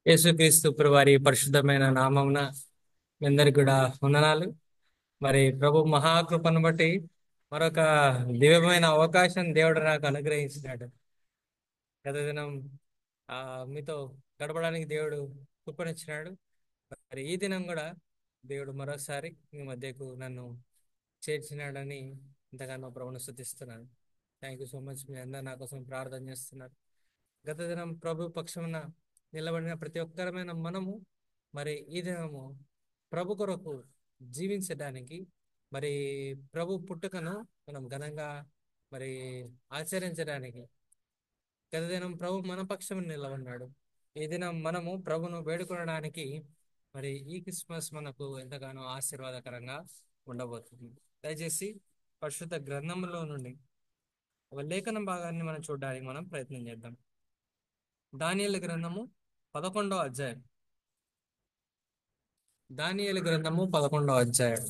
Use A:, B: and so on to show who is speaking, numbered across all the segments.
A: యేసుక్రీస్తు వారి పరిశుద్ధమైన నామమున మీ అందరికి కూడా వందనాలు. మరి ప్రభు మహాకృపను బట్టి మరొక దివ్యమైన అవకాశం దేవుడు నాకు అనుగ్రహించినాడు. గత దినం ఆ మీతో గడపడానికి దేవుడు కృపనిచ్చినాడు. మరి ఈ దినం కూడా దేవుడు మరోసారి మీ మధ్యకు నన్ను చేర్చినాడని ఇంతగానో ప్రభుని స్తుతిస్తున్నాను. Thank you so much. మీ అందరు నా కోసం ప్రార్థన చేస్తున్నారు. గత దినం ప్రభు పక్షమున నిలబడిన ప్రతి ఒక్కరమైన మనము మరి ఈ దినము ప్రభు కొరకు జీవించడానికి మరి ప్రభు పుట్టుకను మనం ఘనంగా మరి ఆచరించడానికి గత దినం ప్రభు మన పక్షమున నిలబడినాడు. ఈ దినం మనము ప్రభును వేడుకొనడానికి మరి ఈ క్రిస్మస్ మనకు ఎంతగానో ఆశీర్వాదకరంగా ఉండబోతుంది. దయచేసి పరిశుద్ధ గ్రంథంలో నుండి ఒక లేఖన భాగాన్ని మనం చూడడానికి మనం ప్రయత్నం చేద్దాం. దానియేలు గ్రంథము 11వ అధ్యాయం. దానియేలు గ్రంథము 11వ అధ్యాయం.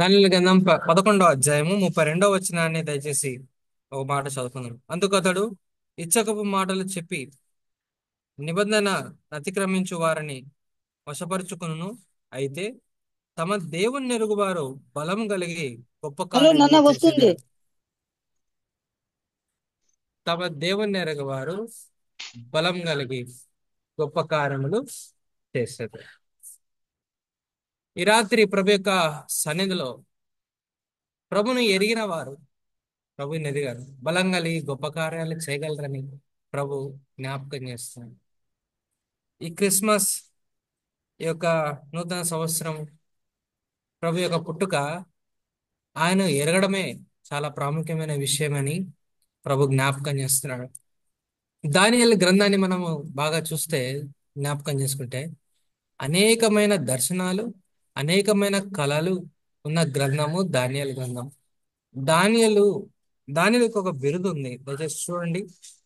A: దానియేలు గ్రంథం 11వ అధ్యాయము 32వ వచనాన్ని దయచేసి ఒక మాట చదువుకుందాం. అందుకు అతడు ఇచ్చకపు మాటలు చెప్పి నిబంధన అతిక్రమించు వారిని వశపరుచుకును. అయితే తమ దేవుని ఎరుగువారు బలం కలిగి గొప్ప
B: హలో నాన్న
A: కార్యములు
B: వస్తుంది.
A: చేసేదారు. తమ దేవుని ఎరుగువారు బలం కలిగి గొప్ప కార్యములు చేసేది. ఈ రాత్రి ప్రభు యొక్క సన్నిధిలో ప్రభుని ఎరిగిన వారు ప్రభుని ఎదిగారు బలం కలిగి గొప్ప కార్యాలు చేయగలరని ప్రభు జ్ఞాపకం చేస్తున్నారు. ఈ క్రిస్మస్ ఈ యొక్క నూతన సంవత్సరం ప్రభు యొక్క పుట్టుక ఆయన ఎరగడమే చాలా ప్రాముఖ్యమైన విషయమని ప్రభు జ్ఞాపకం చేస్తున్నాడు. దానియేలు గ్రంథాన్ని మనము బాగా చూస్తే జ్ఞాపకం చేసుకుంటే అనేకమైన దర్శనాలు అనేకమైన కళలు ఉన్న గ్రంథము దానియేలు గ్రంథం. దానియేలు దానియేలుకి ఒక బిరుదు ఉంది. దయచేసి చూడండి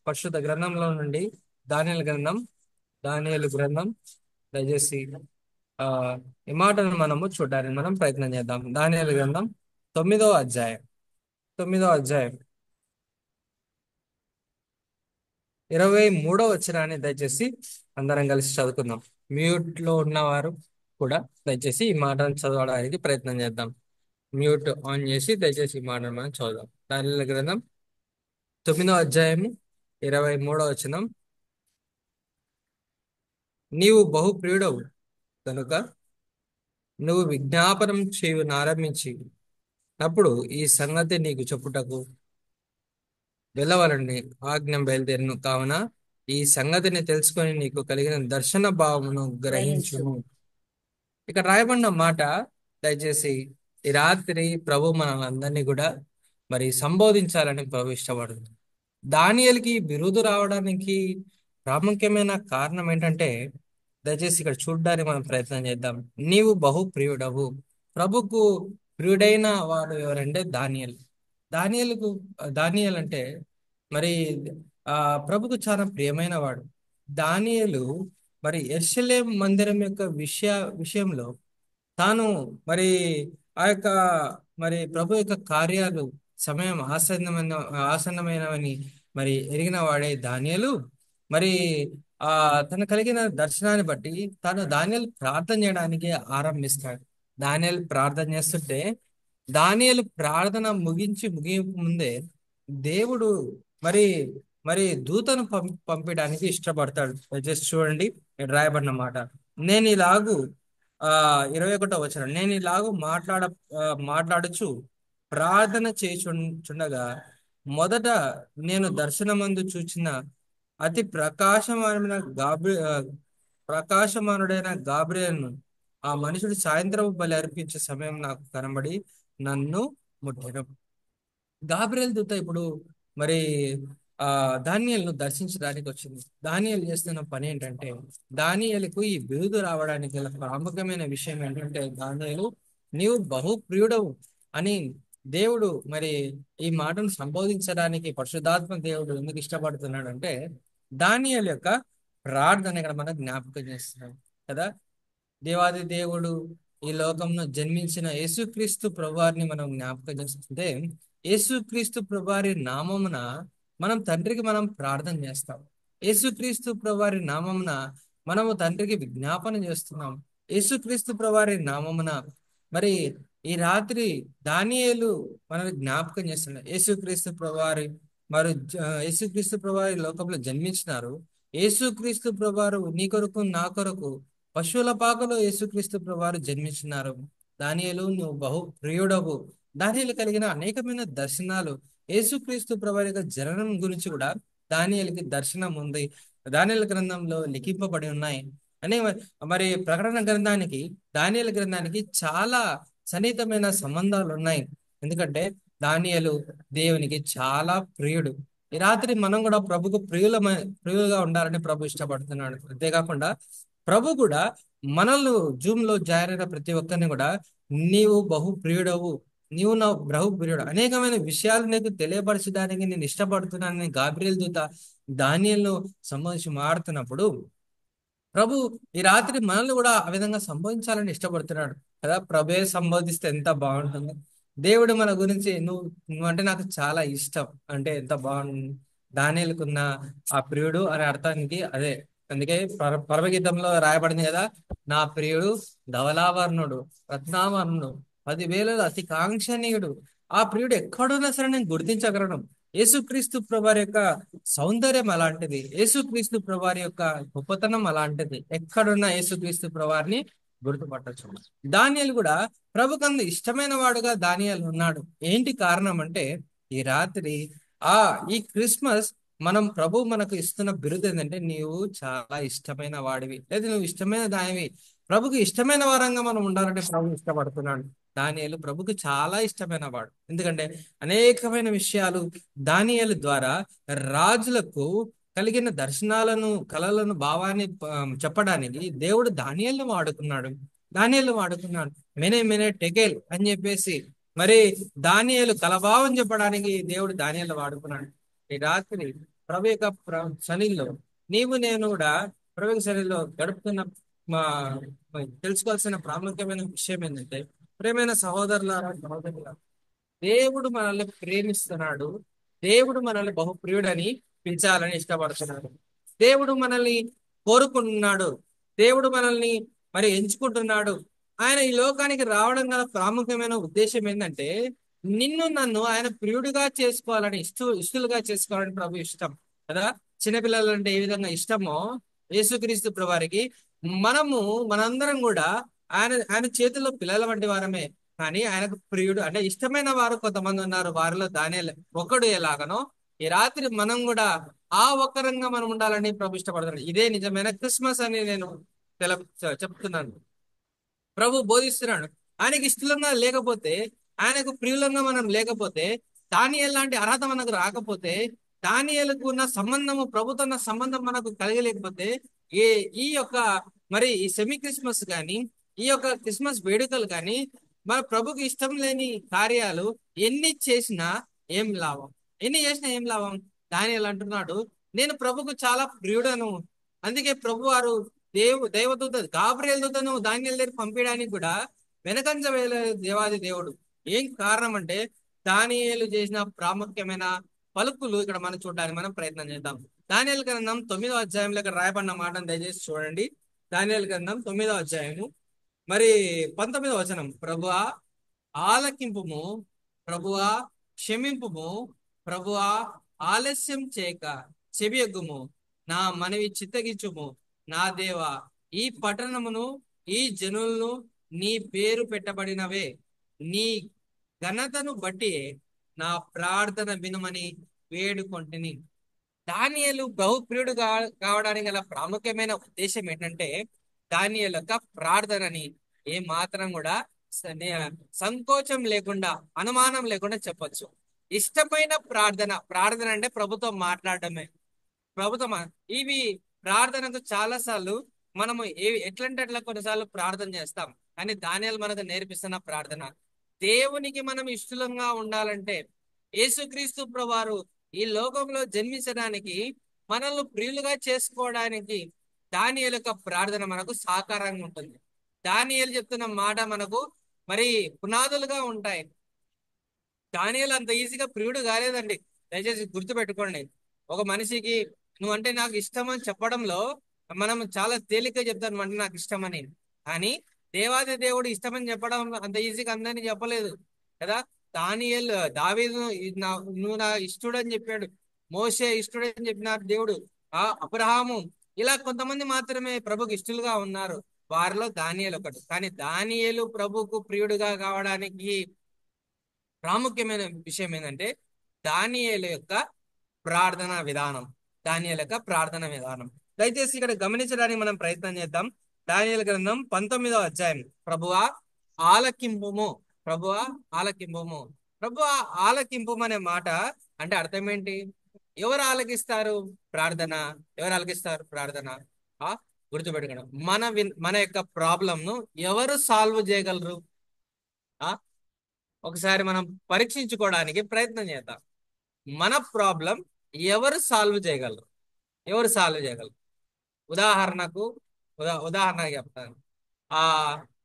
A: పరిశుద్ధ గ్రంథంలో నుండి దానియేలు గ్రంథం. దానియేలు గ్రంథం దయచేసి ఆ ఈ మాటను మనము చూడడానికి మనం ప్రయత్నం చేద్దాం. దానియేలు గ్రంథం 9వ అధ్యాయం. 9వ అధ్యాయం 23వ వచనాన్ని దయచేసి అందరం కలిసి చదువుకుందాం. మ్యూట్ లో ఉన్నవారు కూడా దయచేసి ఈ మాటను చదవడానికి ప్రయత్నం చేద్దాం. మ్యూట్ ఆన్ చేసి దయచేసి ఈ మాటను మనం చదువుదాం. దానియేలు గ్రంథం 9వ అధ్యాయము 23వ వచనం. నీవు బహుప్రియుడవు కనుక నువ్వు విజ్ఞాపనం చేయునారంభించి అప్పుడు ఈ సంగతి నీకు చెప్పుటకు వెళ్ళవలని ఆజ్ఞ బయలుదేరును. కావున ఈ సంగతిని తెలుసుకొని నీకు కలిగిన దర్శన భావమును గ్రహించును. ఇక్కడ రాయబడిన మాట దయచేసి ఈ రాత్రి ప్రభు మనల్ని కూడా మరి సంబోధించాలని ప్రభు ఇష్టపడుతుంది. దానియేలుకి బిరుదు రావడానికి ప్రాముఖ్యమైన కారణం ఏంటంటే దయచేసి ఇక్కడ చూడడానికి మనం ప్రయత్నం చేద్దాం. నీవు బహు ప్రియుడవు. ప్రభుకు ప్రియుడైన వాడు ఎవరంటే దానియేలు. దానియేలుకు దానియేలు అంటే మరి ఆ ప్రభుకు చాలా ప్రియమైన వాడు. దానియేలు మరి యెరూషలేము మందిరం యొక్క విషయంలో తాను మరి ఆ యొక్క మరి ప్రభు యొక్క కార్యాలు సమయం ఆసన్నమైనవని మరి ఎరిగిన వాడే దానియేలు. మరి ఆ తన కలిగిన దర్శనాన్ని బట్టి తాను దానియేలు ప్రార్థన చేయడానికి ఆరంభిస్తాడు. దానియేలు ప్రార్థన చేస్తుంటే దానియేలు ప్రార్థన ముగింపు ముందే దేవుడు మరి మరి దూతను పంపించడానికి ఇష్టపడతాడు. జస్ట్ చూడండి ఇక్కడ రాయబడిన మాట. నేను ఇలాగు 21వ వచనం. నేను ఇలాగూ మాట్లాడుచు ప్రార్థన చేయుచుండగా మొదట నేను దర్శనమందు చూచిన అతి ప్రకాశమానుడైన గాబ్రియల్ను ఆ మనుషుడు సాయంత్రం బలి అర్పించే సమయం నాకు కనబడి నన్ను ముట్టెను. గాబ్రియల్ దూత ఇప్పుడు మరి ఆ దానియేలును దర్శించడానికి వచ్చింది. దానియేలు చేస్తున్న పని ఏంటంటే దానియేలుకు ఈ బిరుదు రావడానికి గల ప్రాముఖ్యమైన విషయం ఏంటంటే దానియేలు నీవు బహు ప్రియుడవు అని దేవుడు మరి ఈ మాటను సంబోధించడానికి పరిశుద్ధాత్మ దేవుడు ఎందుకు ఇష్టపడుతున్నాడు అంటే దానియేలు యొక్క ప్రార్థన ఇక్కడ మనకు జ్ఞాపకం చేస్తున్నాడు కదా. దేవాది దేవుడు ఈ లోకంలో జన్మించిన యేసుక్రీస్తు ప్రభువారిని మనం జ్ఞాపకం చేస్తుంటే యేసుక్రీస్తు ప్రభువారి నామమున మనం తండ్రికి మనం ప్రార్థన చేస్తాం. యేసుక్రీస్తు ప్రభువారి నామమున మనము తండ్రికి విజ్ఞాపన చేస్తున్నాం. యేసుక్రీస్తు ప్రభువారి నామమున మరి ఈ రాత్రి దానియేలు మనల్ని జ్ఞాపకం చేస్తున్నాడు. యేసుక్రీస్తు ప్రభువారి మరి యేసుక్రీస్తు ప్రభువారి లోకంలో జన్మించినారు. యేసుక్రీస్తు ప్రభువారు నీ కొరకు నా కొరకు పశువుల పాకలో యేసుక్రీస్తు ప్రభువారు జన్మించినారు. దానియేలు నువ్వు బహు ప్రియుడవు. దానియేలు కలిగిన అనేకమైన దర్శనాలు, యేసుక్రీస్తు ప్రభువారి యొక్క జననం గురించి కూడా దానియేలుకి దర్శనం ఉంది. దానియేలు గ్రంథంలో లిఖింపబడి ఉన్నాయి. అనే మరి ప్రకటన గ్రంథానికి దానియేలు గ్రంథానికి చాలా సన్నిహితమైన సంబంధాలు ఉన్నాయి. ఎందుకంటే దానియేలు దేవునికి చాలా ప్రియుడు. ఈ రాత్రి మనం కూడా ప్రభుకు ప్రియులుగా ఉండాలని ప్రభు ఇష్టపడుతున్నాడు. అంతేకాకుండా ప్రభు కూడా మనల్ని జూమ్ లో జాయిన్ అయిన ప్రతి ఒక్కరిని కూడా నీవు బహు ప్రియుడవు, నీవు నా బహు ప్రియుడు, అనేకమైన విషయాలు నీకు తెలియపరచడానికి నేను ఇష్టపడుతున్నానని గాబ్రియేల్ దూత దానియేలును సంబంధించి మాట్లాడుతున్నప్పుడు ప్రభు ఈ రాత్రి మనల్ని కూడా ఆ విధంగా సంబోధించాలని ఇష్టపడుతున్నాడు కదా. ప్రభే సంబోధిస్తే ఎంత బాగుంటుంది. దేవుడు మన గురించి నువ్వంటే నాకు చాలా ఇష్టం అంటే ఎంత బాగుంటుంది. దానియేలుకున్న ఆ ప్రియుడు అనే అర్థానికి అదే. అందుకే పరమగీతంలో రాయబడింది కదా, నా ప్రియుడు ధవలావర్ణుడు, రత్నావర్ణుడు, 10,000 అతి కాంక్షణీయుడు. ఆ ప్రియుడు ఎక్కడున్నా సరే నేను గుర్తించగలను. యేసుక్రీస్తు ప్రభువారి యొక్క సౌందర్యం అలాంటిది. యేసుక్రీస్తు ప్రభువారి యొక్క గొప్పతనం అలాంటిది. ఎక్కడున్న యేసుక్రీస్తు ప్రభువారిని గుర్తుపట్టచ్చు. దానియేలు కూడా ప్రభుకందు ఇష్టమైన వాడుగా దానియేలు ఉన్నాడు. ఏంటి కారణం అంటే ఈ రాత్రి ఆ ఈ క్రిస్మస్ మనం ప్రభు మనకు ఇస్తున్న బిరుదు ఏంటంటే నీవు చాలా ఇష్టమైన వాడివి, లేదా నువ్వు ఇష్టమైన దానివి. ప్రభుకి ఇష్టమైన వారంగా మనం ఉండాలంటే ప్రభు ఇష్టపడుతున్నాడు. దానియేలు ప్రభుకి చాలా ఇష్టమైన వాడు. ఎందుకంటే అనేకమైన విషయాలు దానియేలు ద్వారా రాజులకు కలిగిన దర్శనాలను, కలలను, భావాన్ని చెప్పడానికి దేవుడు దానియేలును వాడుకున్నాడు. మెనే మెనే టెకేల్ అని చెప్పేసి మరి దానియేలు కలభావం చెప్పడానికి దేవుడు దానియేలు వాడుకున్నాడు. ఈ రాత్రి ప్రభు యొక్క శనిలో నీవు నేను కూడా ప్రభు యొక్క శనిలో గడుపుతున్న మా తెలుసుకోవాల్సిన ప్రాముఖ్యమైన విషయం ఏంటంటే, ప్రేమైన సహోదరులారా, సహోదరులారా, దేవుడు మనల్ని ప్రేమిస్తున్నాడు. దేవుడు మనల్ని బహుప్రియుడని పిలిచాలని ఇష్టపడుతున్నాడు. దేవుడు మనల్ని కోరుకుంటున్నాడు. దేవుడు మనల్ని మరి ఎంచుకుంటున్నాడు. ఆయన ఈ లోకానికి రావడం గల ప్రాముఖ్యమైన ఉద్దేశం ఏంటంటే, నిన్ను నన్ను ఆయన ప్రియుడిగా చేసుకోవాలని, ఇష్టలుగా చేసుకోవాలని ప్రభు ఇష్టం కదా. చిన్నపిల్లలు అంటే ఏ విధంగా ఇష్టమో యేసుక్రీస్తు ప్రభువారికి మనందరం కూడా ఆయన చేతుల్లో పిల్లల వంటి వారమే. కానీ ఆయనకు ప్రియుడు అంటే ఇష్టమైన వారు కొంతమంది ఉన్నారు. వారిలో దానియేలు ఒకడు. ఎలాగనో ఈ రాత్రి మనం కూడా ఆ ఒక్కరంగా మనం ఉండాలని ప్రభు ఇష్టపడుతున్నాడు. ఇదే నిజమైన క్రిస్మస్ అని నేను చెప్తున్నాను. ప్రభు బోధిస్తున్నాడు. ఆయనకి ఇష్టంగా లేకపోతే, ఆయనకు ప్రియులంగా మనం లేకపోతే, దానియేలు లాంటి అర్హత మనకు రాకపోతే, దానియేలుకు ఉన్న సంబంధము ప్రభుత్వ ఉన్న సంబంధం మనకు కలిగలేకపోతే, ఈ ఈ యొక్క మరి ఈ సెమీ క్రిస్మస్ కానీ, ఈ యొక్క క్రిస్మస్ వేడుకలు కానీ, మన ప్రభుకి ఇష్టం లేని కార్యాలు ఎన్ని చేసినా ఏం లాభం? దానియేలు అంటున్నాడు, నేను ప్రభుకు చాలా ప్రియుడను. అందుకే ప్రభు వారు దైవదూత గాబ్రియేల్ దూతను దానియేలు దగ్గర పంపించడానికి కూడా వెనకంజ వేయలేదు దేవాది దేవుడు. ఏం కారణం అంటే దానియేలు చేసిన ప్రాముఖ్యమైన పలుకులు ఇక్కడ మనం చూడడానికి మనం ప్రయత్నం చేద్దాం. దానియేలు గ్రంథం 9వ అధ్యాయంలో ఇక్కడ రాయబడిన మాటను దయచేసి చూడండి. దానియేలు గ్రంథం 9వ అధ్యాయము మరి 19వ వచనం. ప్రభువా ఆలకింపుము, ప్రభువా క్షమింపుము, ప్రభువా ఆలస్యం చేయక చెవియొగ్గుము, నా మనవి చిత్తగించుము. నా దేవా, ఈ పట్టణమును ఈ జనులను నీ పేరు పెట్టబడినవే, నీ ఘనతను బట్టి నా ప్రార్థన వినుమని వేడుకొంటిని. దానియేలు బహుప్రియుడు కావడానికి గల ప్రాముఖ్యమైన ఉద్దేశం ఏంటంటే, దానియేలు యొక్క ప్రార్థనని ఏ మాత్రం కూడా సంకోచం లేకుండా, అనుమానం లేకుండా చెప్పొచ్చు. ఇష్టమైన ప్రార్థన అంటే ప్రభుతో మాట్లాడటమే. ప్రభుత్వం ఇవి ప్రార్థనకు చాలా సార్లు మనము ఎట్లంటే అట్లా కొన్నిసార్లు ప్రార్థన చేస్తాం. కానీ దానియేలు మనకు నేర్పిస్తున్న ప్రార్థన, దేవునికి మనం ఇష్టంగా ఉండాలంటే, యేసుక్రీస్తు ప్రభువారు ఈ లోకంలో జన్మించడానికి, మనల్ని ప్రియులుగా చేసుకోవడానికి దానియేలు యొక్క ప్రార్థన మనకు సాకారంగా ఉంటుంది. దానియేలు చెప్తున్న మాట మనకు మరి పునాదులుగా ఉంటాయి. దానియేలు అంత ఈజీగా ప్రియుడు కాలేదండి. దయచేసి గుర్తుపెట్టుకోండి. ఒక మనిషికి నువ్వంటే నాకు ఇష్టం అని చెప్పడంలో మనం చాలా తేలిక చెప్తాను అంటే నాకు ఇష్టమని. కానీ దేవాది దేవుడు ఇష్టమని చెప్పడం అంత ఈజీగా అందరినీ చెప్పలేదు కదా. దానియేలు దావీదు నువ్వు నా ఇష్టడని చెప్పాడు. మోషే ఇష్టడని చెప్పినారు దేవుడు. అబ్రహాము, ఇలా కొంతమంది మాత్రమే ప్రభుకి ఇష్టలుగా ఉన్నారు. వారిలో దానియేలు ఒకడు. కానీ దానియేలు ప్రభుకు ప్రియుడిగా కావడానికి ప్రాముఖ్యమైన విషయం ఏంటంటే దానియేలు యొక్క ప్రార్థన విధానం. దానియేలు యొక్క ప్రార్థన విధానం. దయచేసి ఇక్కడ గమనించడానికి మనం ప్రయత్నం చేద్దాం. దానియేలు గ్రంథం 19వ అధ్యాయం. ప్రభువా ఆలకింపుము, ప్రభువా ఆలకింపుము. ప్రభువా ఆలకింపుము అనే మాట అంటే అర్థం ఏంటి? ఎవరు ఆలకిస్తారు ప్రార్థన? ఎవరు ఆలకిస్తారు ప్రార్థన? ఆ గుర్తుపెట్టుకోండి. మన యొక్క ప్రాబ్లం ను ఎవరు సాల్వ్ చేయగలరు? ఆ ఒకసారి మనం పరీక్షించుకోవడానికి ప్రయత్నం చేద్దాం. మన ప్రాబ్లం ఎవరు సాల్వ్ చేయగలరు? ఎవరు సాల్వ్ చేయగలరు? ఉదాహరణకు ఉదాహరణకు చెప్తాను. ఆ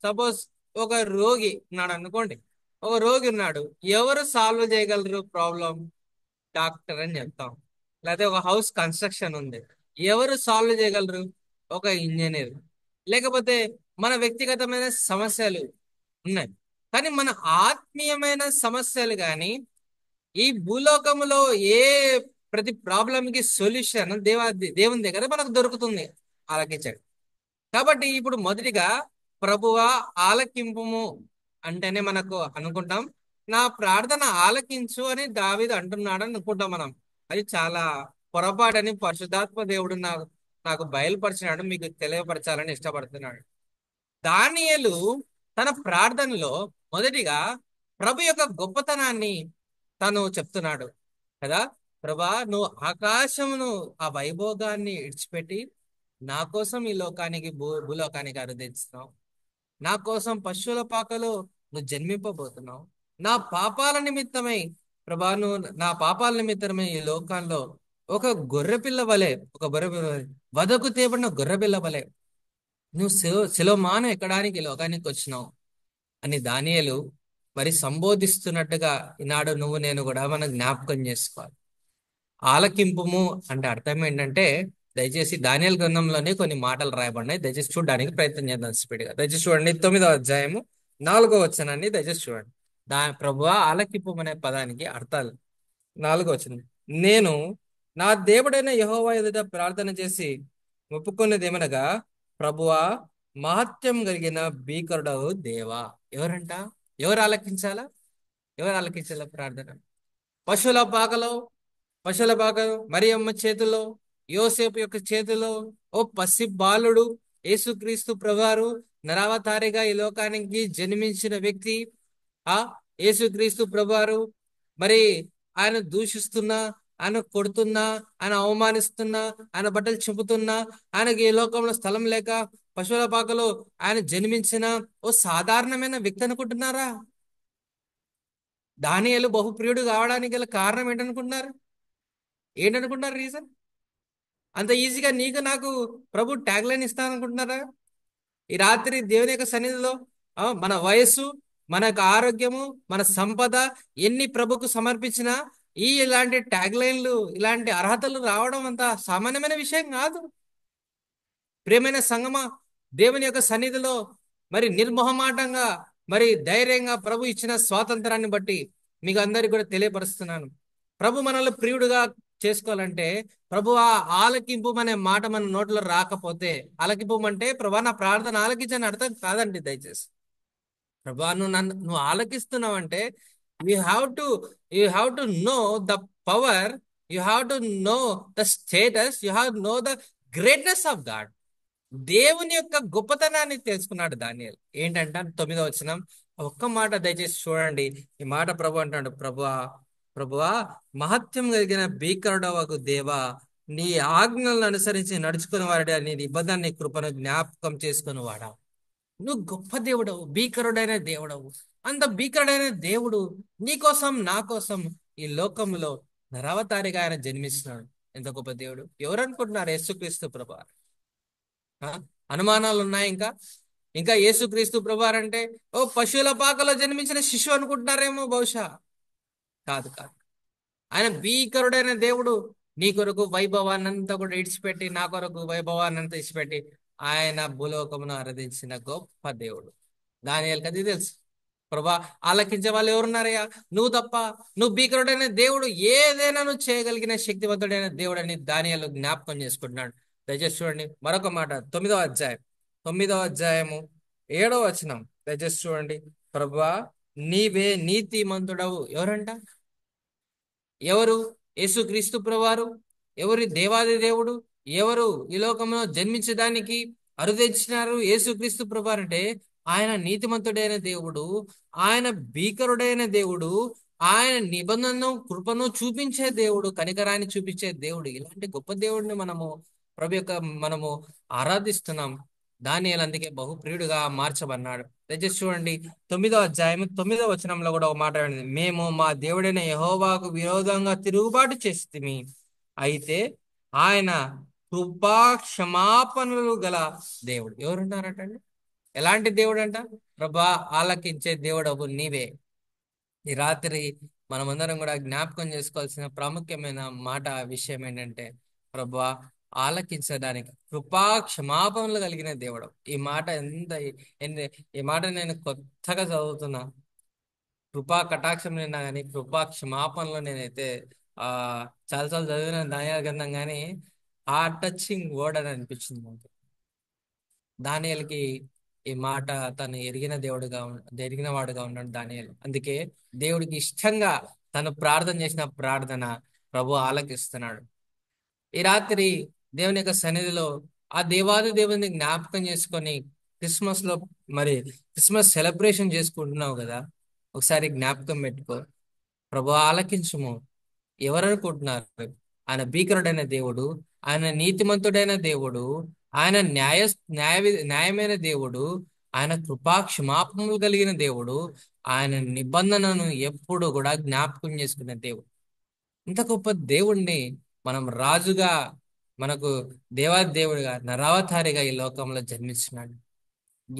A: సపోజ్ ఒక రోగి ఉన్నాడు అనుకోండి. ఒక రోగి ఉన్నాడు. ఎవరు సాల్వ్ చేయగలరు ప్రాబ్లం? డాక్టర్ అని చెప్తాం. లేకపోతే ఒక హౌస్ కన్స్ట్రక్షన్ ఉంది. ఎవరు సాల్వ్ చేయగలరు? ఒక ఇంజనీర్. లేకపోతే మన వ్యక్తిగతమైన సమస్యలు ఉన్నాయి. కానీ మన ఆత్మీయమైన సమస్యలు కానీ ఈ భూలోకంలో ఏ ప్రతి ప్రాబ్లంకి సొల్యూషన్ దేవుని దగ్గర మనకు దొరుకుతుంది. ఆలకించండి. కాబట్టి ఇప్పుడు మొదటిగా ప్రభువా ఆలకింపుము అంటేనే మనకు అనుకుంటాం నా ప్రార్థన ఆలకించు అని దావీదు అంటున్నాడు అని అనుకుంటాం మనం. అది చాలా పొరపాటని పరిశుద్ధాత్మ దేవుడు నాకు బయలుపరిచినాడు, మీకు తెలియపరచాలని ఇష్టపడుతున్నాడు. దానియేలు తన ప్రార్థనలో మొదటిగా ప్రభు యొక్క గొప్పతనాన్ని తను చెప్తున్నాడు కదా. ప్రభా, నువ్వు ఆకాశమును ఆ వైభోగాన్ని ఇడిచిపెట్టి నా కోసం ఈ లోకానికి భూలోకానికి అరుదిస్తున్నావు. నా కోసం పశువుల పాకలో నువ్వు జన్మింపబోతున్నావు. నా పాపాల నిమిత్తమై ప్రభా, నువ్వు నా పాపాల నిమిత్తమై ఈ లోకంలో ఒక గొర్రెపిల్ల వలె, ఒక గొర్రెపిల్ల వలె, వధకు తేబడిన గొర్రెపిల్ల వలె నువ్వు శిలోమాను ఎక్కడానికి ఈ లోకానికి వచ్చినావు అని దానియేలు మరి సంబోధిస్తున్నట్టుగా ఈనాడు నువ్వు నేను కూడా మనం జ్ఞాపకం చేసుకోవాలి. ఆలకింపుము అంటే అర్థం ఏంటంటే దయచేసి దానియేలు గ్రంథంలోనే కొన్ని మాటలు రాయబడినాయి. దయచేసి చూడడానికి ప్రయత్నం చేద్దాం స్పీడ్గా. దయచేసి చూడండి 9వ అధ్యాయము 4వ వచనాన్ని దయచేసి చూడండి. ప్రభువా ఆలకింపు అనే పదానికి అర్థాలు. 4వ వచనం. నేను నా దేవుడైన యెహోవా ఎదుట ప్రార్థన చేసి ఒప్పుకున్నది ఏమనగా, ప్రభువా మహత్యం కలిగిన భీకరుడవు దేవా. ఎవరంట? ఎవరు ఆలకించాలా? ఎవరు ఆలకించాలా ప్రార్థన? పశువుల పాకలో పశువుల పాకలో మరియమ్మ చేతిలో, యోసేపు యొక్క చేతిలో ఓ పసి బాలుడు యేసుక్రీస్తు ప్రభువారు నరావతారిగా ఈ లోకానికి జన్మించిన వ్యక్తి. ఆ యేసుక్రీస్తు ప్రభువారు మరి ఆయన దూషిస్తున్నా, ఆయన కొడుతున్నా, ఆయన అవమానిస్తున్నా, ఆయన బట్టలు చెబుతున్నా, ఆయనకి ఈ లోకంలో స్థలం లేక పశువుల పాకలో ఆయన జన్మించిన ఓ సాధారణమైన వ్యక్తి అనుకుంటున్నారా? దానియేలు బహుప్రియుడు కావడానికి గల కారణం ఏంటనుకుంటున్నారు? ఏంటనుకుంటున్నారు రీజన్? అంత ఈజీగా నీకు నాకు ప్రభు ట్యాగ్ లైన్ ఇస్తాననుకుంటున్నారా? ఈ రాత్రి దేవుని యొక్క సన్నిధిలో మన వయస్సు, మన యొక్క ఆరోగ్యము, మన సంపద ఎన్ని ప్రభుకు సమర్పించినా ఇలాంటి ట్యాగ్ లైన్లు, ఇలాంటి అర్హతలు రావడం అంత సామాన్యమైన విషయం కాదు. ప్రియమైన సంగమా, దేవుని యొక్క సన్నిధిలో మరి నిర్మోహమాటంగా మరి ధైర్యంగా ప్రభు ఇచ్చిన స్వాతంత్రాన్ని బట్టి మీకు అందరికి కూడా తెలియపరుస్తున్నాను. ప్రభు మనల్ని ప్రియుడుగా చేసుకోవాలంటే ప్రభు ఆలకింపు అనే మాట మన నోట్లో రాకపోతే, ఆలకింపు అంటే ప్రభా నా ప్రార్థన ఆలకించని అర్థం కాదండి. దయచేసి ప్రభా నువ్వు ఆలకిస్తున్నావు అంటే you have to you have to know the power, you have to know the status, you have know the greatness of God. దేవుని యొక్క గొప్పతనాన్ని తెలుసుకున్నాడు దానియేలు. ఏంటంటే 9వ వచనం ఒక్క మాట దయచేసి చూడండి. ఈ మాట ప్రభు అంటాడు, ప్రభువా మహత్యం కలిగిన భీకరుడవగు దేవా, నీ ఆజ్ఞలను అనుసరించి నడుచుకుని వాడి నీ నిబంధన కృపను జ్ఞాపకం చేసుకుని వాడా. నువ్వు గొప్ప దేవుడవు, భీకరుడైన దేవుడవు. అంత భీకరుడైన దేవుడు నీకోసం నా కోసం ఈ లోకంలో నరవతారిగా ఆయన జన్మిస్తున్నాడు. ఎంత గొప్ప దేవుడు! ఎవరు అనుకుంటున్నారు? యేసుక్రీస్తు ప్రభు. అనుమానాలు ఉన్నాయి ఇంకా? ఇంకా యేసుక్రీస్తు ప్రభువారంటే ఓ పశువుల పాకలో జన్మించిన శిశువు అనుకుంటున్నారేమో బహుశా. కాదు కాదు. ఆయన భీకరుడైన దేవుడు. నీ కొరకు వైభవాన్ని అంతా కూడా ఇడిచిపెట్టి, నా కొరకు వైభవాన్ని అంతా ఇడిచిపెట్టి ఆయన భూలోకమును ఆరాధించిన గొప్ప దేవుడు. దానియేలుకి అది తెలుసు. ప్రభా, ఆలకించే వాళ్ళు ఎవరున్నారయ్యా? నువ్వు తప్ప. నువ్వు భీకరుడైన దేవుడు, ఏదైనా నువ్వు చేయగలిగిన శక్తివంతుడైన దేవుడు అని దానియేలు జ్ఞాపకం చేసుకుంటున్నాడు. దయచేసి చూడండి మరొక మాట, 9వ అధ్యాయం, 9వ అధ్యాయము 7వ వచనం. దయచేసి చూడండి. ప్రభా, నీవే నీతిమంతుడవు. ఎవరంట? ఎవరు? యేసుక్రీస్తు ప్రభువారు. ఎవరి దేవాది దేవుడు? ఎవరు ఈ లోకంలో జన్మించడానికి అరుదెచ్చినారు? యేసుక్రీస్తు ప్రభువారు. అంటే ఆయన నీతిమంతుడైన దేవుడు, ఆయన భీకరుడైన దేవుడు, ఆయన నిబంధనను కృపను చూపించే దేవుడు, కనికరాన్ని చూపించే దేవుడు. ఇలాంటి గొప్ప దేవుడిని ప్రభు యొక్క మనము ఆరాధిస్తున్నాం. దానియేలు అందుకే బహుప్రియుడుగా మార్చబన్నాడు. దయచేసి చూడండి 9వ అధ్యాయం 9వ వచనంలో కూడా ఒక మాట ఉంది. మేము మా దేవుడైన యెహోవాకు విరోధంగా తిరుగుబాటు చేస్తిమి, అయితే ఆయన కృపా క్షమాపణలు గల దేవుడు. ఎవరున్నారటండి? ఎలాంటి దేవుడు అంట? ప్రభా, ఆలకించే దేవుడవు నీవే. ఈ రాత్రి మనమందరం కూడా జ్ఞాపకం చేసుకోవాల్సిన ప్రాముఖ్యమైన మాట, విషయం ఏంటంటే, ప్రభా, ఆలకించడానికి కృపా క్షమాపణలు కలిగిన దేవుడు. ఈ మాట ఈ మాట నేను కొత్తగా చదువుతున్నా. కృపా కటాక్షం నిన్నా కానీ కృపా క్షమాపణలో నేనైతే ఆ చాలాసార్లు చదివిన దానియేలు గ్రంథం, కానీ హార్ట్ టచింగ్ వర్డ్ అని అనిపించింది నాకు. దానియేలుకి ఈ మాట తను ఎరిగిన వాడుగా ఉన్నాడు దానియేలు. అందుకే దేవుడికి ఇష్టంగా తను ప్రార్థన చేసిన ప్రార్థన ప్రభు ఆలకిస్తున్నాడు. ఈ రాత్రి దేవుని యొక్క సన్నిధిలో ఆ దేవాది దేవుని జ్ఞాపకం చేసుకొని క్రిస్మస్ లో మరి క్రిస్మస్ సెలబ్రేషన్ చేసుకుంటున్నావు కదా, ఒకసారి జ్ఞాపకం పెట్టుకో. ప్రభు ఆలకించుము. ఎవరనుకుంటున్నారు? ఆయన భీకరుడైన దేవుడు, ఆయన నీతిమంతుడైన దేవుడు, ఆయన న్యాయమైన దేవుడు, ఆయన కృపా క్షమాపణలు కలిగిన దేవుడు, ఆయన నిబంధనను ఎప్పుడు కూడా జ్ఞాపకం చేసుకునే దేవుడు. ఇంత గొప్ప దేవుణ్ణి మనం రాజుగా, మనకు దేవాది దేవుడిగా, నరావతారిగా ఈ లోకంలో జన్మించినాడు.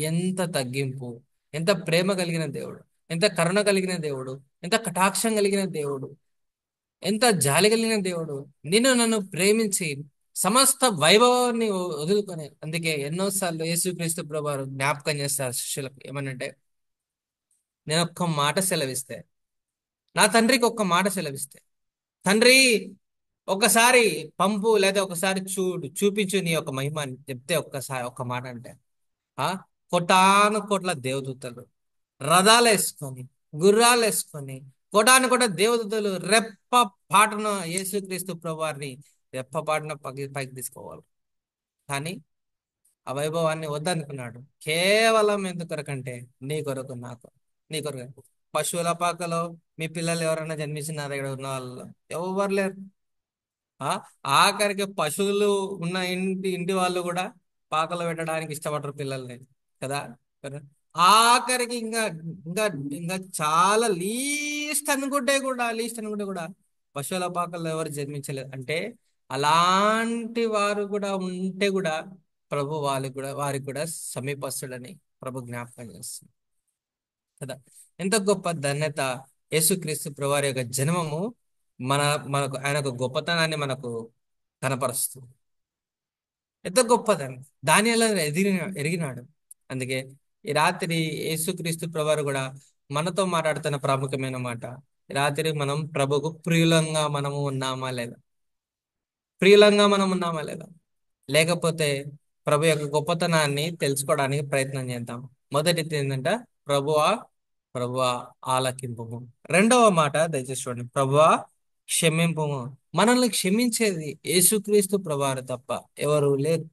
A: ఎంత తగ్గింపు! ఎంత ప్రేమ కలిగిన దేవుడు! ఎంత కరుణ కలిగిన దేవుడు! ఎంత కటాక్షం కలిగిన దేవుడు! ఎంత జాలి కలిగిన దేవుడు! నిన్ను నన్ను ప్రేమించి సమస్త వైభవాన్ని వదులుకొని, అందుకే ఎన్నోసార్లు యేసుక్రీస్తు ప్రభువారు జ్ఞాపకం చేస్తారు శిష్యులకు. ఏమనంటే, నేను ఒక్క మాట సెలవిస్తే, నా తండ్రికి ఒక్క మాట సెలవిస్తే, తండ్రి ఒకసారి పంపు, లేదా ఒకసారి చూపించు నీ యొక్క మహిమ అని చెప్తే, ఒక్కసారి ఒక్క మాట అంటే, ఆ కోటాను కోట్ల దేవదూతలు రథాలు వేసుకొని, గుర్రాలు వేసుకొని, కోటాను కోట దేవదూతలు రెప్ప పాటున యేసుక్రీస్తు ప్రభువారిని రెప్ప పాటున పైకి తీసుకోవాలి. కానీ ఆ వైభవాన్ని వద్దనుకున్నాడు. కేవలం ఎందుకొరకంటే, నీ కొరకు, నాకు, నీ కొరకు. పశువుల పాకలో మీ పిల్లలు ఎవరైనా జన్మించినారా? ఇక్కడ ఉన్న వాళ్ళు ఎవరు లేరు. ఆ ఆఖరికి పశువులు ఉన్న ఇంటి వాళ్ళు కూడా పాకలో పెట్టడానికి ఇష్టపడరు పిల్లల్ని, కదా. కదా. ఆఖరికి ఇంకా ఇంకా ఇంకా చాలా లీస్ట్ అనుకుంటే కూడా పశువుల పాకల్లో ఎవరు జన్మించలేదు. అంటే అలాంటి వారు కూడా ఉంటే కూడా ప్రభు వారికి కూడా సమీపస్తుడని ప్రభు జ్ఞాపకం చేస్తుంది, కదా. ఎంత గొప్ప ధన్యత! యేసుక్రీస్తు ప్రభువారి యొక్క జన్మము మన మనకు ఆయన యొక్క గొప్పతనాన్ని మనకు కనపరుస్తుంది. ఎంత గొప్పదని దానియేలు ఎరిగినాడు. అందుకే ఈ రాత్రి యేసుక్రీస్తు ప్రభువారు కూడా మనతో మాట్లాడుతున్న ప్రాముఖ్యమైన మాట, ఈ రాత్రి మనం ప్రభుకు ప్రియులంగా మనం ఉన్నామా లేదా? లేకపోతే ప్రభు యొక్క గొప్పతనాన్ని తెలుసుకోవడానికి ప్రయత్నం చేద్దాం. మొదటిది ఏంటంటే, ప్రభువా ప్రభువా ఆలకింపుము. రెండవ మాట దయచేసి చూడండి, ప్రభువా క్షమింపుము. మనల్ని క్షమించేది యేసుక్రీస్తు ప్రభువారు తప్ప ఎవరు లేరు.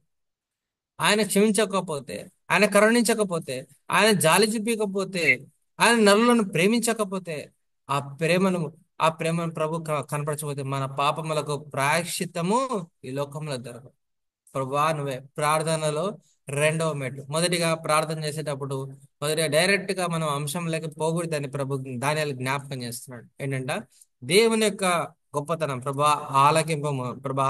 A: ఆయన క్షమించకపోతే, ఆయన కరుణించకపోతే, ఆయన జాలి చూపించకపోతే, ఆయన నరులను ప్రేమించకపోతే, ఆ ప్రేమను ఆ ప్రేమను ప్రభు కనపరచకపోతే, మన పాపములకు ప్రాయశ్చిత్తము ఈ లోకంలో దొరకదు. ప్రభువా నువ్వే. ప్రార్థనలో రెండవ మెట్టు. మొదటిగా ప్రార్థన చేసేటప్పుడు మొదటిగా డైరెక్ట్ గా మనం అంశంలోకి పోకూడదని ప్రభు దానియేలు జ్ఞాపకం చేస్తున్నాడు. ఏంటంట? దేవుని యొక్క గొప్పతనం. ప్రభా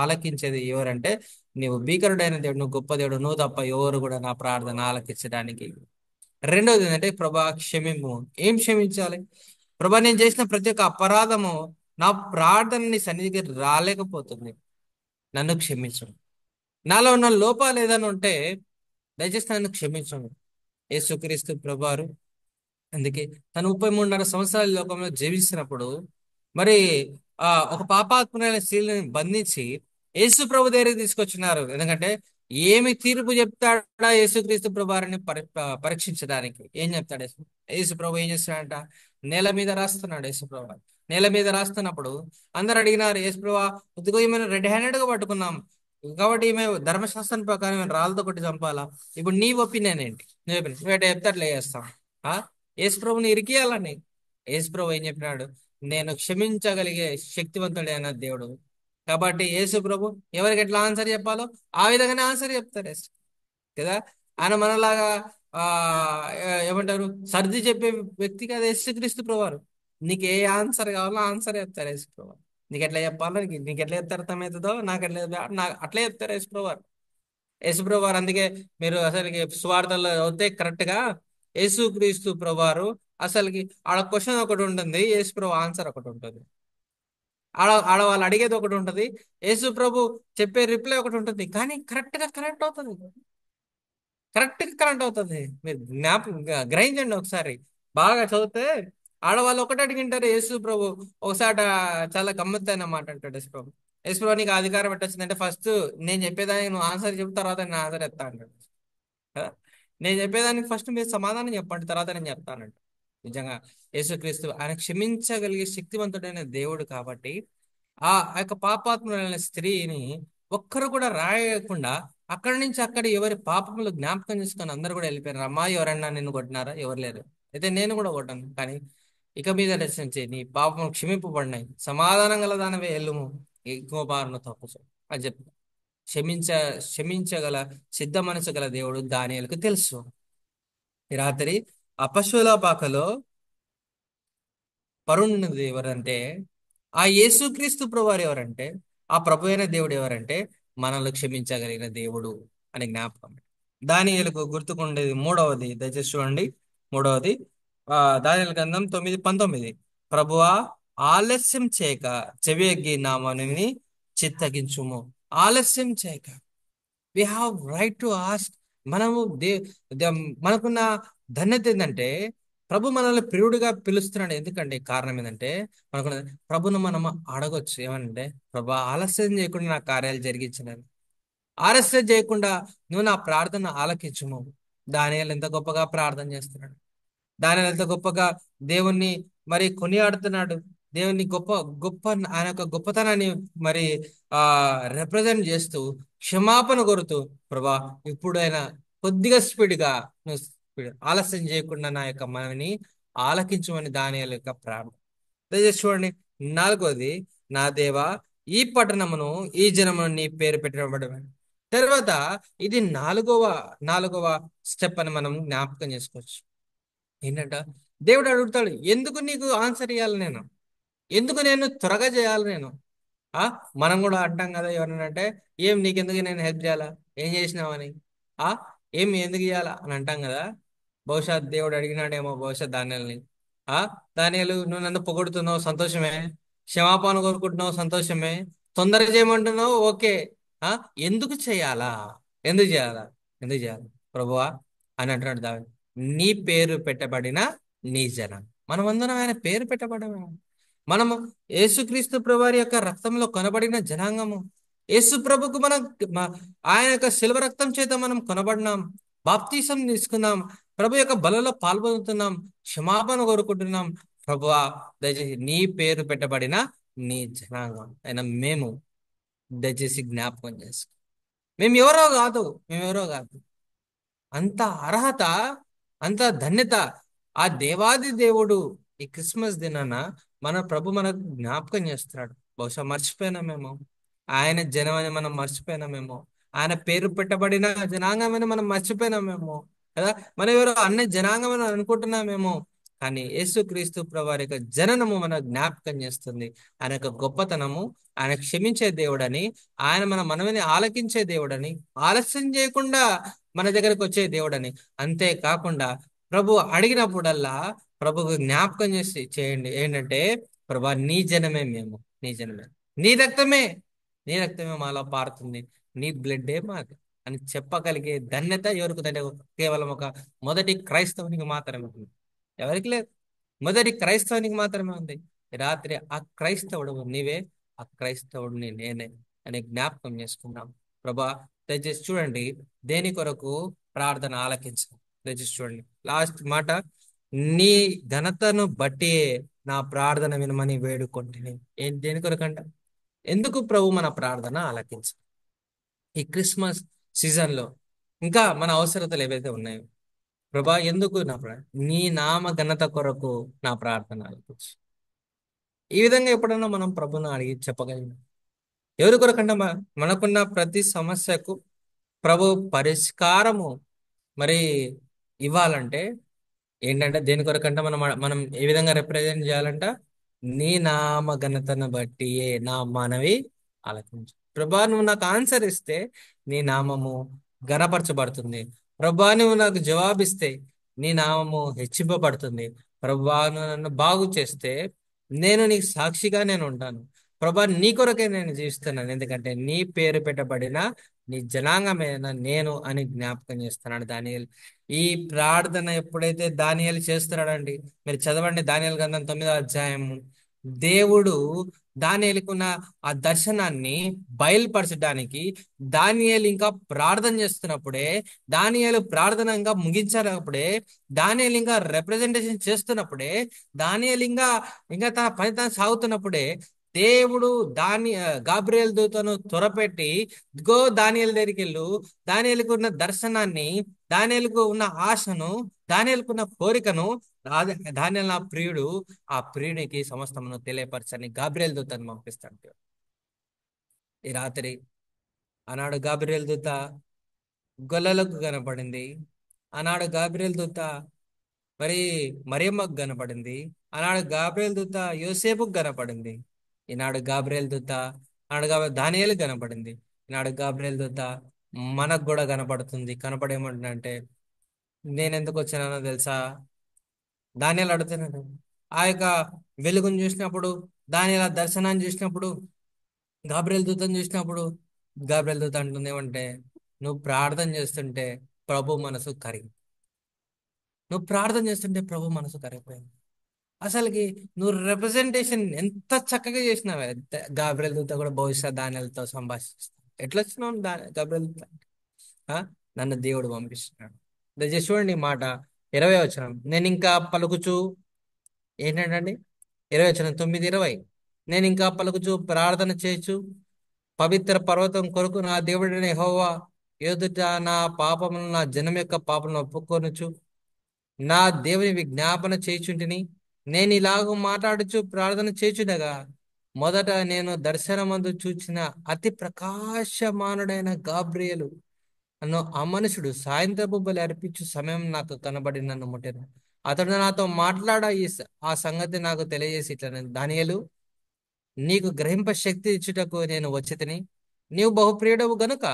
A: ఆలకించేది ఎవరంటే, నీవు భీకరుడైన దేవుడు, నువ్వు గొప్ప దేవుడు, నువ్వు తప్ప ఎవరు కూడా నా ప్రార్థన ఆలకించడానికి. రెండవది ఏంటంటే, ప్రభా క్షమింపు. ఏం క్షమించాలి? ప్రభా నేను చేసిన ప్రతి ఒక్క అపరాధము నా ప్రార్థన నీ సన్నిధికి రాలేకపోతుంది, నన్ను క్షమించు. నాలో ఉన్న లోపాలు ఏదైనా ఉంటే దయచేసి నన్ను క్షమించండి. యేసుక్రీస్తు ప్రభువారు అందుకే తను 33.5 సంవత్సరాల ఈ లోకంలో జీవిస్తున్నప్పుడు మరి ఒక పాపాత్ములైన స్త్రీలను బంధించి యేసు ప్రభు దగ్గరికి తీసుకొచ్చినారు. ఎందుకంటే ఏమి తీర్పు చెప్తాడా యేసుక్రీస్తు ప్రభువారిని పరీక్షించడానికి? ఏం చెప్తాడు యేసు? యేసు ప్రభు ఏం చేస్తాడంట? నేల మీద రాస్తున్నాడు యేసు ప్రభు. నేల మీద రాస్తున్నప్పుడు అందరు అడిగినారు, యేసు ప్రభు ఇదిగో ఈమెను రెడ్ హ్యాండెడ్ గా పట్టుకున్నాం కాబట్టి ఈమె ధర్మశాస్త్రం ప్రకారం ఈమెను రాళ్ళతో కొట్టి చంపాలా, ఇప్పుడు నీ ఒపీనియన్ ఏంటి? నువ్వు చెప్తే అట్లా చేస్తాం. యేసు ప్రభుని ఇరికియాలని యేసు ప్రభు ఏం చెప్పినాడు? నేను క్షమించగలిగే శక్తివంతుడైన దేవుడు కాబట్టి యేసు ప్రభు ఎవరికి ఎట్లా ఆన్సర్ చెప్పాలో ఆ విధంగానే ఆన్సర్ చెప్తారు యేసు కదా. ఆయన మనలాగా ఆ ఏమంటారు సర్ది చెప్పే వ్యక్తి కాదు యేసుక్రీస్తు ప్రభువారు. నీకు ఏ ఆన్సర్ కావాలో ఆన్సర్ చెప్తారు యేసు ప్రభు. నీకు ఎట్లా చెప్పాలో నీకు ఎట్లా చెప్తే అర్థమవుతుందో నాకు ఎట్లా అట్లే చెప్తారు యేసు ప్రభువారు. యేసు ప్రభువారు అందుకే మీరు అసలుకి సువార్తల్లో చదివితే కరెక్ట్ గా యేసుక్రీస్తు ప్రభువారు అసలుకి ఆడ క్వశ్చన్ ఒకటి ఉంటుంది, యేసు ప్రభు ఆన్సర్ ఒకటి ఉంటుంది. ఆడవాళ్ళు అడిగేది ఒకటి ఉంటుంది, యేసు ప్రభు చెప్పే రిప్లై ఒకటి ఉంటుంది. కానీ కరెక్ట్ గా కనెక్ట్ అవుతుంది, కరెక్ట్ గా కనెక్ట్ అవుతుంది. మీరు గ్రహించండి ఒకసారి బాగా చదివితే. ఆడవాళ్ళు ఒకటి అడిగింటారు, యేసు ప్రభు ఒకసారి చాలా గమ్మత్తైన మాట అంటాడు యేసు ప్రభు. యేసు ప్రభు నీకు అధికారం పెట్టొచ్చిందంటే ఫస్ట్ నేను చెప్పేదానికి నువ్వు ఆన్సర్ చెప్పిన తర్వాత నేను ఆన్సర్ చెప్తా అంటాడు కదా. నేను చెప్పేదానికి ఫస్ట్ మీరు సమాధానం చెప్పండి, తర్వాత నేను చెప్తానంట. నిజంగా యేసుక్రీస్తు ఆయన క్షమించగలిగే శక్తివంతుడైన దేవుడు కాబట్టి ఆ యొక్క పాపాత్ములైన స్త్రీని ఒక్కరు కూడా రాయకుండా అక్కడి నుంచి అక్కడ ఎవరి పాపములు జ్ఞాపకం చేసుకొని అందరు కూడా వెళ్ళిపోయారు. అమ్మా ఎవరన్నా నిన్ను కొట్టినారా? ఎవరు లేరు. అయితే నేను కూడా కొట్టాను, కానీ ఇక మీద రచించి నీ పాపము క్షమింపబడినాయి, సమాధానం గల దానివే ఎల్లుము, ఇంకో బారును తప్పు అని చెప్పి క్షమించ క్షమించగల సిద్ధ మనసు గల దేవుడు దానియేలుకు తెలుసు. ఈ రాత్రి ఆ పశువుల పాకలో పరుణ్ణది ఎవరంటే ఆ యేసుక్రీస్తు ప్రభువారు ఎవరంటే ఆ ప్రభు అయిన దేవుడు ఎవరంటే మనల్ని క్షమించగలిగిన దేవుడు అని జ్ఞాపకం. దానియేలుకు గుర్తుకుండేది మూడవది దయచేసి చూడండి. మూడవది దానియేలు గ్రంథం 9:19 ప్రభువా ఆలస్యం చేయక చెవియొగ్గి నా మనవిని చిత్తగించుము. ఆలస్యం చేయక we have right to ask. మనము మనకున్న ధన్యత ఏంటంటే ప్రభు మనల్ని ప్రియుడిగా పిలుస్తున్నాడు. ఎందుకంటే కారణం ఏంటంటే మనకున్న ప్రభును మనం అడగొచ్చు ఏమనంటే, ప్రభు ఆలస్యం చేయకుండా నా కార్యాలు జరిగించినాను, ఆలస్యం చేయకుండా నువ్వు నా ప్రార్థన ఆలకించుము. దానియేలు ఎంత గొప్పగా ప్రార్థన చేస్తున్నాడు, దానియేలు ఎంత గొప్పగా దేవుణ్ణి మరి కొనియాడుతున్నాడు. దేవుని గొప్ప గొప్ప ఆయన యొక్క గొప్పతనాన్ని మరి ఆ రిప్రజెంట్ చేస్తూ క్షమాపణ కోరుతూ, ప్రభా ఇప్పుడైనా కొద్దిగా స్పీడ్గా నువ్వు ఆలస్యం చేయకుండా నా యొక్క మనని ఆలకించమని దానియేలు యొక్క ప్రార్థన. దయచేసి చూడండి. నాలుగోది, నా దేవా ఈ పట్టణమును ఈ జనమును నీ పేరు పెట్టబడమే. తర్వాత ఇది నాలుగవ స్టెప్ అని మనం జ్ఞాపకం చేసుకోవచ్చు. ఏంటంట దేవుడు అడుగుతాడు, ఎందుకు నీకు ఆన్సర్ ఇవ్వాలి నేను, ఎందుకు నేను త్వరగా చేయాలి నేను. ఆ మనం కూడా అంటాం కదా ఎవరైనా అంటే, ఏం నీకెందుకు నేను హెల్ప్ చేయాలా, ఏం చేసినావని, ఆ ఏం ఎందుకు ఇవ్వాలా అని అంటాం కదా. బహుశా దేవుడు అడిగినాడేమో బహుశా దానియేలుని. ఆ దానియేలు నువ్వు నన్ను పొగుడుతున్నావు సంతోషమే, క్షమాపణ కోరుకుంటున్నావు సంతోషమే, తొందర చేయమంటున్నావు ఓకే. ఆ ఎందుకు చేయాలా, ఎందుకు చేయాలా, ఎందుకు చేయాలి ప్రభువా అని అంటున్నాడు దావీదు. నీ పేరు పెట్టబడిన నీ జనం. మనమందరం ఆయన పేరు పెట్టబడమే. మనము యేసుక్రీస్తు ప్రభువారి యొక్క రక్తంలో కొనబడిన జనాంగము. యేసు ప్రభుకు మనం ఆయన యొక్క శిల్వ రక్తం చేత మనం కొనబడినాం, బాప్తీసం తీసుకున్నాం, ప్రభు యొక్క బలలో పాల్గొంటున్నాం, క్షమాపణ కోరుకుంటున్నాం. ప్రభువా దయచేసి నీ పేరు పెట్టబడిన నీ జనాంగం అయినా మేము దయచేసి జ్ఞాపకం చేసుకో. మేము ఎవరో కాదు. అంత అర్హత, అంత ధన్యత ఆ దేవాది దేవుడు ఈ క్రిస్మస్ దినాన మన ప్రభు మనకు జ్ఞాపకం చేస్తున్నాడు. బహుశా మర్చిపోయినామేమో, ఆయన జనమని మనం మర్చిపోయినామేమో, ఆయన పేరు పెట్టబడిన జనాంగమని మనం మర్చిపోయినామేమో కదా. మనం ఎవరో అన్ని జనాంగమని అనుకుంటున్నామేమో, కానీ యేసుక్రీస్తు ప్రభువారి యొక్క జననము మన జ్ఞాపకం చేస్తుంది ఆయన యొక్క గొప్పతనము. ఆయన క్షమించే దేవుడని, ఆయన మన మనవిని ఆలకించే దేవుడని, ఆలస్యం చేయకుండా మన దగ్గరకు వచ్చే దేవుడని. అంతేకాకుండా ప్రభు అడిగినప్పుడల్లా ప్రభుకు జ్ఞాపకం చేసి చేయండి. ఏంటంటే, ప్రభా నీ జనమే మేము, నీ జనమే, నీ రక్తమే, నీ రక్తమే మాలో పారుతుంది, నీ బ్లడ్డే మాకు అని చెప్పగలిగే ధన్యత ఎవరికి ధన్య కేవలం ఒక మొదటి క్రైస్తవునికి మాత్రమే ఉంది. ఎవరికి లేదు. మొదటి క్రైస్తవునికి మాత్రమే ఉంది. ఈ రాత్రి ఆ క్రైస్తవుడు నీవే, ఆ క్రైస్తవుడిని నేనే అని జ్ఞాపకం చేసుకున్నాం. ప్రభా దయచేసి చూడండి, దేని కొరకు ప్రార్థన ఆలకించాం. దయచేసి చూడండి లాస్ట్ మాట, నీ ఘనతను బట్టి నా ప్రార్థన వినమని వేడుకొంటిని. ఏం దేని కొరకంట? ఎందుకు ప్రభు మన ప్రార్థన ఆలకించ ఈ క్రిస్మస్ సీజన్ లో ఇంకా మన అవసరతలు ఏవైతే ఉన్నాయో, ప్రభా ఎందుకు నీ నామ ఘనత కొరకు నా ప్రార్థన ఆలకించు. ఈ విధంగా ఎప్పుడైనా మనం ప్రభుని అడిగి చెప్పగలిగిన ఎవరి కొరకంటే మనకున్న ప్రతి సమస్యకు ప్రభు పరిష్కారము మరి ఇవ్వాలంటే ఏంటంటే, దేని కొరకంటే మనం మనం ఏ విధంగా రిప్రజెంట్ చేయాలంట? నీ నామ ఘనతను బట్టి నా మనవి ఆలకించు. ప్రభా నువ్వు నాకు ఆన్సర్ ఇస్తే నీ నామము ఘనపరచబడుతుంది. ప్రభా నువ్వు నాకు జవాబిస్తే నీ నామము హెచ్చింపబడుతుంది. ప్రభా నువ్వు నన్ను బాగు చేస్తే నేను నీకు సాక్షిగా నేను ఉంటాను. ప్రభా నీ కొరకే నేను జీవిస్తున్నాను, ఎందుకంటే నీ పేరు పెట్టబడిన నీ జనాంగమైన నేను అని జ్ఞాపకం చేస్తున్నాడు దానియేలు. ఈ ప్రార్థన ఎప్పుడైతే దానియేలు చేస్తున్నాడండి, మీరు చదవండి దానియేలు గ్రంథం 9వ అధ్యాయము. దేవుడు దానియేలుకున్న ఆ దర్శనాన్ని బయలుపరచడానికి దానియేలు ఇంకా ప్రార్థన చేస్తున్నప్పుడే, దానియేలు ప్రార్థన ఇంకా ముగించినప్పుడే, దానియేలు ఇంకా రిప్రజెంటేషన్ చేస్తున్నప్పుడే, దానియేలు ఇంకా ఇంకా తన పని తాను సాగుతున్నప్పుడే దేవుడు గాబ్రియేల్ దూతను త్వరపెట్టి, గో దానియేలు దగ్గరికి వెళ్ళు, దానియేలుకు ఉన్న దర్శనాన్ని, దానియేలుకు ఉన్న ఆశను, దానియేలుకు ఉన్న కోరికను, దానియేలు నా ప్రియుడు, ఆ ప్రియునికి సమస్తమును తెలియపరచని గాబ్రియేల్ దూతను పంపిస్తాడు దేవుడు. ఈ రాత్రి ఆనాడు గాబ్రియేల్ దూత గొల్లలకు కనపడింది. ఆనాడు గాబ్రియేల్ దూత మరి మరియమ్మకు కనపడింది. ఆనాడు గాబ్రియేల్ దూత యోసేపుకు కనపడింది. ఈనాడు గాబ్రియేల్ దూత దానియేలు కనపడింది. ఈనాడు గాబ్రియేల్ దూత మనకు కూడా కనపడుతుంది. కనపడేమంటుందంటే, నేను ఎందుకు వచ్చానో తెలుసా? దానియేలు అడుగుతున్నాడు. ఆ యొక్క వెలుగును చూసినప్పుడు, దానియేలు ఆ దర్శనాన్ని చూసినప్పుడు, గాబ్రియేల్ దూతను చూసినప్పుడు, గాబ్రియేల్ దూత అంటుంది ఏమంటే, నువ్వు ప్రార్థన చేస్తుంటే ప్రభు మనసు కరిగి నువ్వు ప్రార్థన చేస్తుంటే ప్రభు మనసు కరిగిపోయింది. అసలుకి నువ్వు రిప్రజెంటేషన్ ఎంత చక్కగా చేసినావే. గాబ్రియేల్ దూత కూడా బహుశా దానియేలుతో సంభాషిస్తాను, ఎట్లా వచ్చినావు గాబ్రియేల్ దూత? ఆ? నన్ను దేవుడు పంపిస్తున్నాడు. దయచేసి చూడండి ఈ మాట 20వ వచనం. నేను ఇంకా పలుకుచు ఏంటంటే 20వ వచనం 9:20. నేను ఇంకా పలుకుచు ప్రార్థన చేయొచ్చు పవిత్ర పర్వతం కొరకు నా దేవుడైన యెహోవా ఎదుట నా పాపములను, నా జనం యొక్క పాపలను ఒప్పుకొనుచు నా దేవుని విజ్ఞాపన చేయుచుంటిని. నేను ఇలాగ మాట్లాడుచు ప్రార్థన చేయుచుండగా మొదట నేను దర్శనమందు చూచిన అతి ప్రకాశమానుడైన గాబ్రియేలు నన్ను ఆ మనుషుడు సాయంత్రపు బలి అర్పించు సమయం నాకు కనబడి నన్ను ముట్టాను. అతడు నాతో మాట్లాడ ఆ సంగతి నాకు తెలియజేసి ఇట్లా, దానియేలు నీకు గ్రహింప శక్తి ఇచ్చుటకు నేను వచ్చితిని. నీవు బహుప్రియుడవు గనుక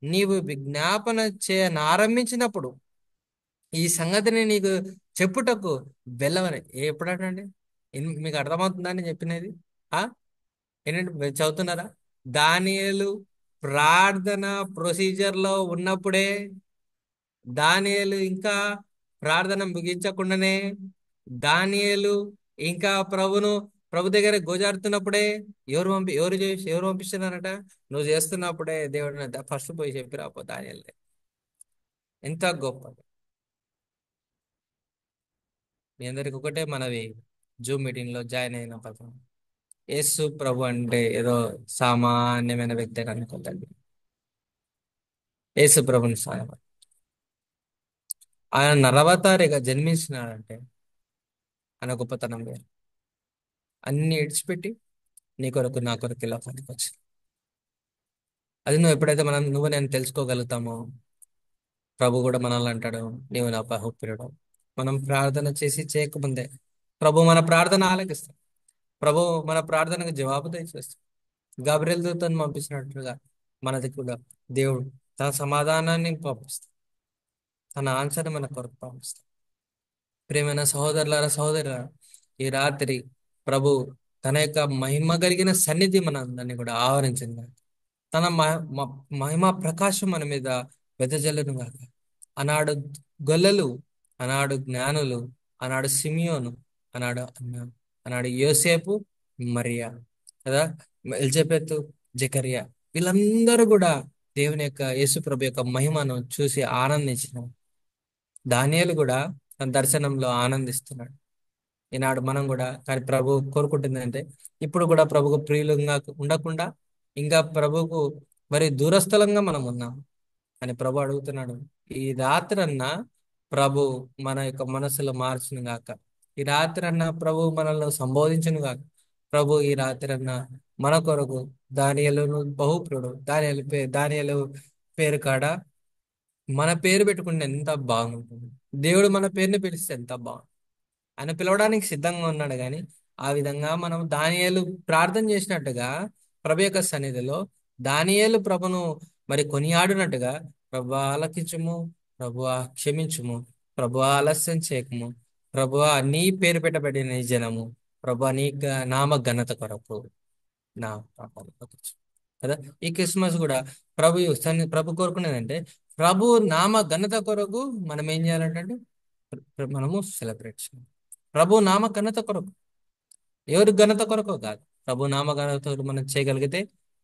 A: నీవు విజ్ఞాపన చేయనారంభించినప్పుడు ఈ సంగతిని నీకు చెప్పుటకు వెళ్ళవని. ఎప్పుడంటే మీకు అర్థమవుతుందని చెప్పినది? ఆ ఏంటంటే మీరు చదువుతున్నారా? దానియేలు ప్రార్థన ప్రొసీజర్ లో ఉన్నప్పుడే, దానియేలు ఇంకా ప్రార్థన ముగించకుండానే, దానియేలు ఇంకా ప్రభు దగ్గర గోజారుతున్నప్పుడే ఎవరు పంపిస్తున్నారట? నువ్వు చేస్తున్నప్పుడే దేవుడు ఫస్ట్ పోయి చెప్పి రాపో దానియేలు. ఎంత గొప్ప! మీ అందరికి ఒకటే మనవి, జూమ్ మీటింగ్ లో జాయిన్ అయిన పదం, యేసు ప్రభు అంటే ఏదో సామాన్యమైన వ్యక్తి అని అనుకోండి. యేసు ప్రభుని సాయం ఆయన నరవతారిగా జన్మించినాడంటే ఆయన గొప్పతనం వేరు. అన్ని ఇడిచిపెట్టి నీ కొరకు నా కొరకు ఇలా పనికి వచ్చి, అది నువ్వు ఎప్పుడైతే నువ్వు నేను తెలుసుకోగలుగుతామో, ప్రభు కూడా మనల్ని అంటాడు, నీవు నా బహుప్రియుడు. మనం ప్రార్థన చేసి చేయకముందే ప్రభు మన ప్రార్థన ఆలకిస్తాడు. ప్రభు మన ప్రార్థనకు జవాబు దయచేస్తాడు. గాబ్రియేల్ దూతను పంపించినట్లుగా మనది కూడా దేవుడు తన సమాధానాన్ని పంపిస్తాడు, తన ఆన్సర్ మన కొరకు పంపిస్తాడు. ప్రేమైన సహోదరులారా, సహోదరులారా, ఈ రాత్రి ప్రభు తన యొక్క మహిమ కలిగిన సన్నిధి మన అందరినీ కూడా ఆవరించింది. తన మహిమ ప్రకాశం మన మీద వెదజల్లును గాక. ఆనాడు గొల్లలు, ఆనాడు జ్ఞానులు, ఆనాడు సిమియోను, ఆనాడు ఆనాడు యోసేపు, మరియా కదా, ఎల్జబెతు, జకరియా, వీళ్ళందరూ కూడా దేవుని యొక్క యేసు ప్రభు యొక్క మహిమను చూసి ఆనందించిన. దానియేలు కూడా తన దర్శనంలో ఆనందిస్తున్నాడు. ఈనాడు మనం కూడా, కానీ ప్రభు కోరుకుంటుంది అంటే ఇప్పుడు కూడా ప్రభుకు ప్రియులంగా ఉండకుండా ఇంకా ప్రభుకు మరి దూరస్థలంగా మనం ఉన్నాం అని ప్రభు అడుగుతున్నాడు. ఈ రాత్రన్న ప్రభు మన యొక్క మనసులో మార్చును గాక. ఈ రాత్రన్న ప్రభు మనల్ని సంబోధించును గాక. ప్రభు ఈ రాత్రన్న మన కొరకు దానియేలును బహుప్రుడు దానియేలు పేరు కాడ మన పేరు పెట్టుకుంటే ఎంత బాగుంటుంది. దేవుడు మన పేరుని పిలిస్తే ఎంత బాగుంటుంది. ఆయన పిలవడానికి సిద్ధంగా ఉన్నాడు, కానీ ఆ విధంగా మనం దానియేలు ప్రార్థన చేసినట్టుగా ప్రభు యొక్క సన్నిధిలో దానియేలు ప్రభును మరి కొనియాడినట్టుగా, ప్రభువా ఆలకించుము, ప్రభువా క్షమించుము, ప్రభువా ఆలస్యం చేయకము, ప్రభువా నీ పేరు పెట్టబడిన ఈ జనము, ప్రభువా నీ నామ ఘనత కొరకు నా పాపాలు క్షమించు. కదా, ఈ క్రిస్మస్ కూడా ప్రభు కోరుకునేదంటే ప్రభు నామ ఘనత కొరకు మనం ఏం చేయాలంటే మనము సెలబ్రేట్ చేయాలి. ప్రభు నామ ఘనత కొరకు, ఎవరి ఘనత కొరకు కాదు. ప్రభు నామ ఘనత కొరకు మనం చేయగలిగితే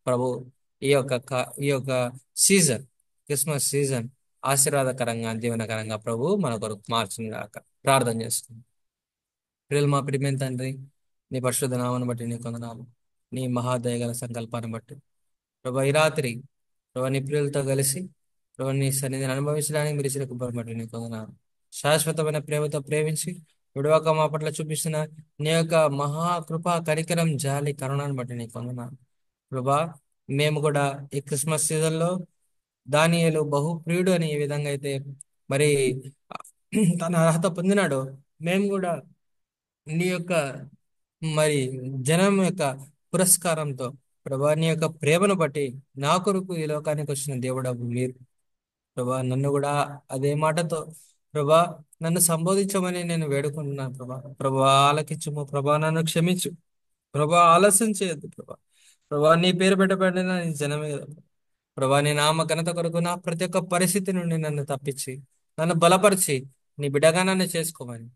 A: ప్రభు ఈ యొక్క సీజన్, క్రిస్మస్ సీజన్ ఆశీర్వాదకరంగా, దీవెనకరంగా ప్రభు మన కొరకు మార్చును గాక. ప్రార్థన చేస్తుంది. ప్రియులు, మా ప్రియమైన తండ్రి, నీ పరిశుద్ధ నామను బట్టి నీ కొందనాలు, నీ మహాదయగల సంకల్పాన్ని బట్టి ప్రభు ఈ రాత్రి ప్రభు నీ ప్రియులతో కలిసి ప్రభు నీ సన్నిధిని అనుభవించడానికి మీరు ఇచ్చిన కృపను బట్టి నీ కొందనాలు. శాశ్వతమైన ప్రేమతో ప్రేమించి విడవక మా పట్ల చూపిస్తున్న నీ యొక్క మహాకృప, కనికరం, జాలి, కరుణను బట్టి నీ కొందనాలు. ప్రభా, మేము కూడా ఈ క్రిస్మస్ సీజన్లో దానియేలు బహుప్రియుడు అని ఏ విధంగా అయితే మరి తన అర్హత పొందినాడో, మేము కూడా నీ యొక్క మరి జనం యొక్క పురస్కారంతో ప్రభా నీ యొక్క ప్రేమను బట్టి నా కొరకు ఈ లోకానికి వచ్చిన దేవుడవు మీరు ప్రభా, నన్ను కూడా అదే మాటతో ప్రభా నన్ను సంబోధించమని నేను వేడుకుంటున్నాను. ప్రభా ఆలకించుము, ప్రభా నన్ను క్షమించు, ప్రభా ఆలస్యం చేయొద్దు, ప్రభా నీ పేరు పెట్టబడిన నీ జనమే కదా ప్రభా, నీ నామ ఘనత కొరకు నా ప్రతి ఒక్క పరిస్థితి నుండి నన్ను తప్పించి నన్ను బలపరిచి నీ బిడ్డగా నన్ను చేసుకోమని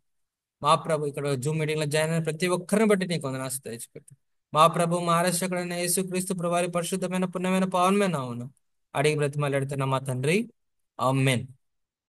A: మా ప్రభు ఇక్కడ జూమ్ మీటింగ్ లో జాయిన్ అయిన ప్రతి ఒక్కరిని బట్టి నీకు వందనాలు తెచ్చిపెట్టు. మా ప్రభు, మా ఆరక్షకుడైన యేసుక్రీస్తు ప్రభువారి పరిశుద్ధమైన పుణ్యమైన పావనమైన నామమున అడిగి బ్రతిమాలాడుతున్న మా తండ్రి, ఆమేన్.